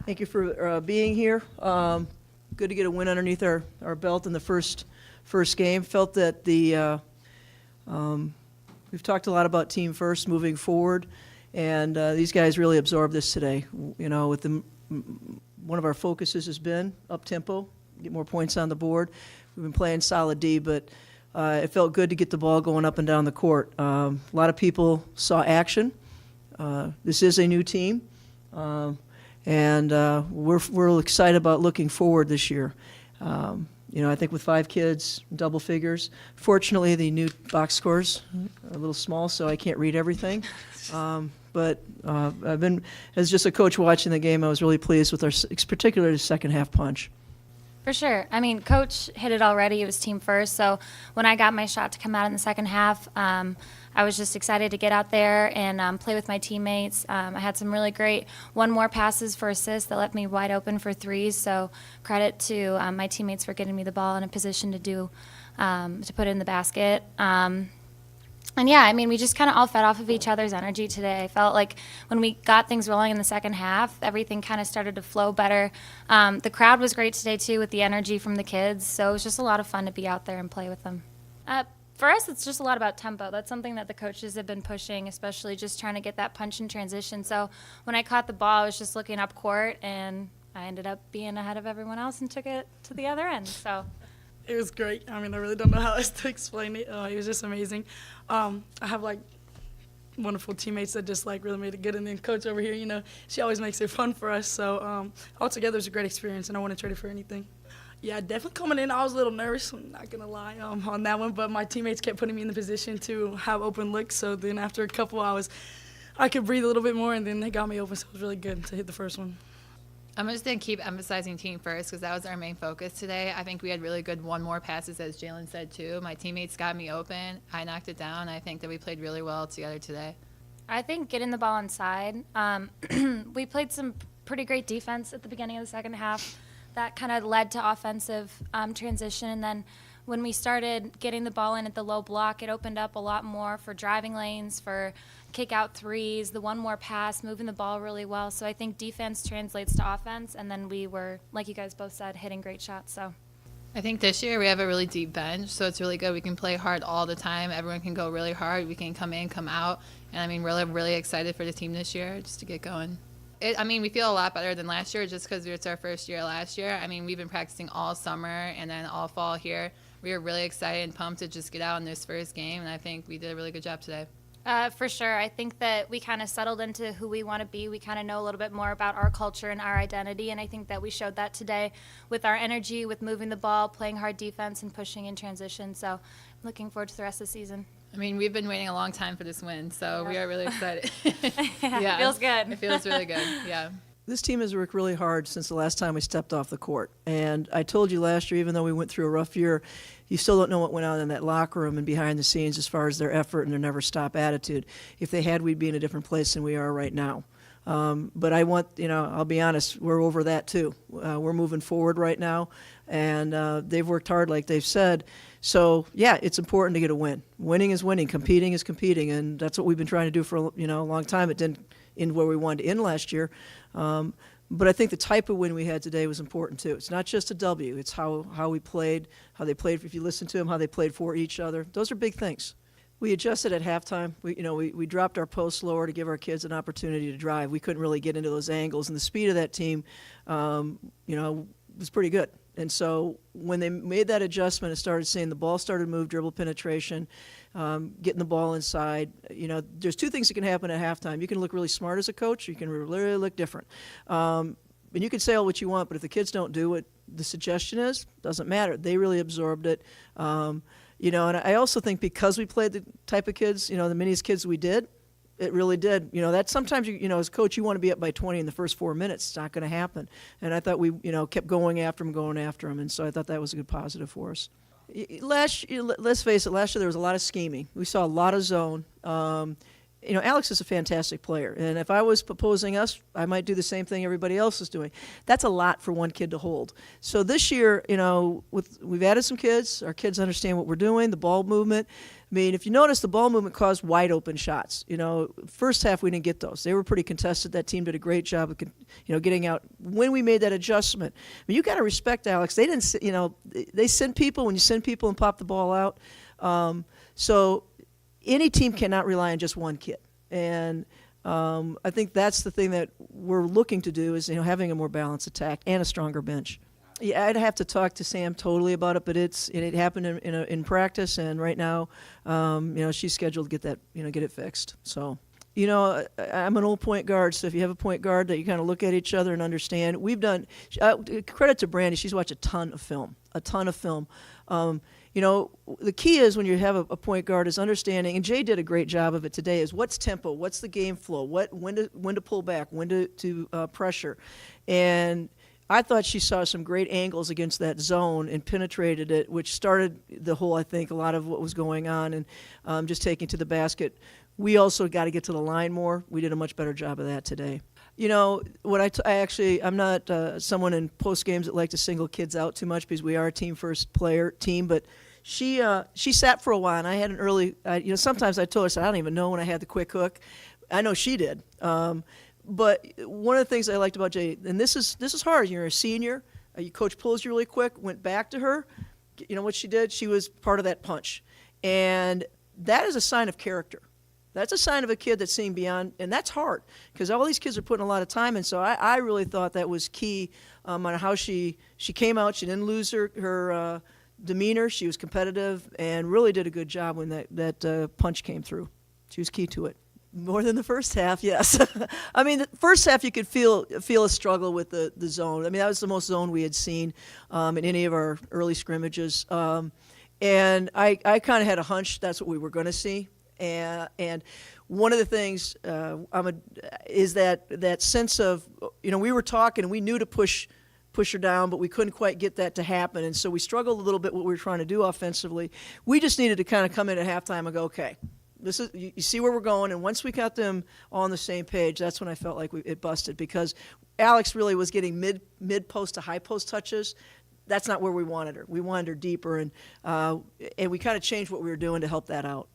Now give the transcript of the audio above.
Thank you for being here. Good to get a win underneath our belt in the first game. Felt that we've talked a lot about team first moving forward, and these guys really absorbed this today. You know, with one of our focuses has been up tempo, get more points on the board. We've been playing solid D, but it felt good to get the ball going up and down the court. A lot of people saw action. This is a new team. And we're excited about looking forward this year. You know, I think with 5 kids, double figures. Fortunately, the new box scores are a little small, so I can't read everything. But I've been, as just a coach watching the game, I was really pleased with our, particularly the second half punch. For sure. I mean, Coach hit it already. It was team first. So when I got my shot to come out in the second half, I was just excited to get out there and play with my teammates. I had some really great one-more passes for assists that left me wide open for threes. So credit to my teammates for getting me the ball in a position to put it in the basket. And yeah, I mean, we just kind of all fed off of each other's energy today. I felt like when we got things rolling in the second half, everything kind of started to flow better. The crowd was great today, too, with the energy from the kids. So it was just a lot of fun to be out there and play with them. For us, it's just a lot about tempo. That's something that the coaches have been pushing, especially just trying to get that punch in transition. So when I caught the ball, I was just looking up court, and I ended up being ahead of everyone else and took it to the other end. So it was great. I mean, I really don't know how else to explain it. It was just amazing. I have, like, wonderful teammates that just, like, really made it good. And then Coach over here, you know, she always makes it fun for us. So altogether, it was a great experience, and I wouldn't trade it for anything. Yeah, definitely coming in, I was a little nervous, I'm not going to lie, on that one. But my teammates kept putting me in the position to have open looks. So then after a couple hours, I could breathe a little bit more, and then they got me open. So it was really good to hit the first one. I'm just going to keep emphasizing team first because that was our main focus today. I think we had really good one-more passes, as Jalen said, too. My teammates got me open. I knocked it down. I think that we played really well together today. I think getting the ball inside, we played some pretty great defense at the beginning of the second half. That kind of led to offensive transition. And then when we started getting the ball in at the low block, it opened up a lot more for driving lanes, for kick-out threes, the one-more pass, moving the ball really well. So I think defense translates to offense, and then we were, like you guys both said, hitting great shots. So I think this year we have a really deep bench, so it's really good. We can play hard all the time. Everyone can go really hard. We can come in, come out. And, I mean, we're really excited for the team this year just to get going. I mean, we feel a lot better than last year just because it's our first year last year. I mean, we've been practicing all summer and then all fall here. We were really excited and pumped to just get out in this first game, and I think we did a really good job today. For sure. I think that we kind of settled into who we want to be. We kind of know a little bit more about our culture and our identity, and I think that we showed that today with our energy, with moving the ball, playing hard defense, and pushing in transition. So I'm looking forward to the rest of the season. I mean, we've been waiting a long time for this win, so we are really excited. Yeah, feels good. It feels really good, yeah. This team has worked really hard since the last time we stepped off the court. And I told you last year, even though we went through a rough year, you still don't know what went on in that locker room and behind the scenes as far as their effort and their never-stop attitude. If they had, we'd be in a different place than we are right now. But I want, you know, I'll be honest, we're over that too. We're moving forward right now, and they've worked hard, like they've said. So, yeah, it's important to get a win. Winning is winning. Competing is competing, and that's what we've been trying to do for, you know, a long time. It didn't end where we wanted to end last year. But I think the type of win we had today was important too. It's not just a W. It's how we played, how they played. If you listen to them, how they played for each other. Those are big things. We adjusted at halftime. We dropped our post lower to give our kids an opportunity to drive. We couldn't really get into those angles, and the speed of that team, was pretty good. And so when they made that adjustment and started seeing the ball started to move, dribble penetration, getting the ball inside, you know, there's 2 things that can happen at halftime. You can look really smart as a coach, or you can really look different. And you can say all what you want, but if the kids don't do what the suggestion is, doesn't matter. They really absorbed it. You know, and I also think because we played the type of kids, you know, the miniest kids we did, it really did. You know, that sometimes, you know, as a coach, you want to be up by 20 in the first 4 minutes. It's not going to happen. And I thought we, you know, kept going after them. And so I thought that was a good positive for us. Let's face it, last year there was a lot of scheming. We saw a lot of zone. You know, Alex is a fantastic player. And if I was proposing us, I might do the same thing everybody else is doing. That's a lot for one kid to hold. So this year, you know, we've added some kids. Our kids understand what we're doing, the ball movement. I mean, if you notice, the ball movement caused wide open shots. First half we didn't get those. They were pretty contested. That team did a great job of, getting out when we made that adjustment. I mean, you got to respect Alex. They didn't, they send people when you send people and pop the ball out. So any team cannot rely on just one kid. And I think that's the thing that we're looking to do is, having a more balanced attack and a stronger bench. Yeah, I'd have to talk to Sam totally about it, but it happened in practice, and right now, she's scheduled to get that, get it fixed. So, I'm an old point guard, so if you have a point guard that you kind of look at each other and understand, we've done. Credit to Brandy, she's watched a ton of film. The key is when you have a point guard is understanding, and Jay did a great job of it today, is what's tempo, what's the game flow, when to pull back, when to pressure. And I thought she saw some great angles against that zone and penetrated it, which started a lot of what was going on, and just taking to the basket. We also got to get to the line more. We did a much better job of that today. I'm not someone in post games that like to single kids out too much because we are a team first player team, but she sat for a while, and I had an early, sometimes I told her, I said, I don't even know when I had the quick hook. I know she did. But one of the things I liked about Jay, and this is hard. You're a senior. Your coach pulls you really quick. Went back to her. You know what she did? She was part of that punch, and that is a sign of character. That's a sign of a kid that's seeing beyond, and that's hard because all these kids are putting a lot of time in. So I really thought that was key on how she came out. She didn't lose her demeanor. She was competitive and really did a good job when that punch came through. She was key to it. More than the first half, yes. I mean, the first half you could feel a struggle with the zone. I mean, that was the most zone we had seen in any of our early scrimmages. And I kind of had a hunch that's what we were going to see. And one of the things is that sense of, we were talking and we knew to push her down, but we couldn't quite get that to happen. And so we struggled a little bit what we were trying to do offensively. We just needed to kind of come in at halftime and go, okay, this is, you see where we're going. And once we got them all on the same page, that's when I felt like it busted, because Alex really was getting mid post to high post touches. That's not where we wanted her. We wanted her deeper, and we kind of changed what we were doing to help that out.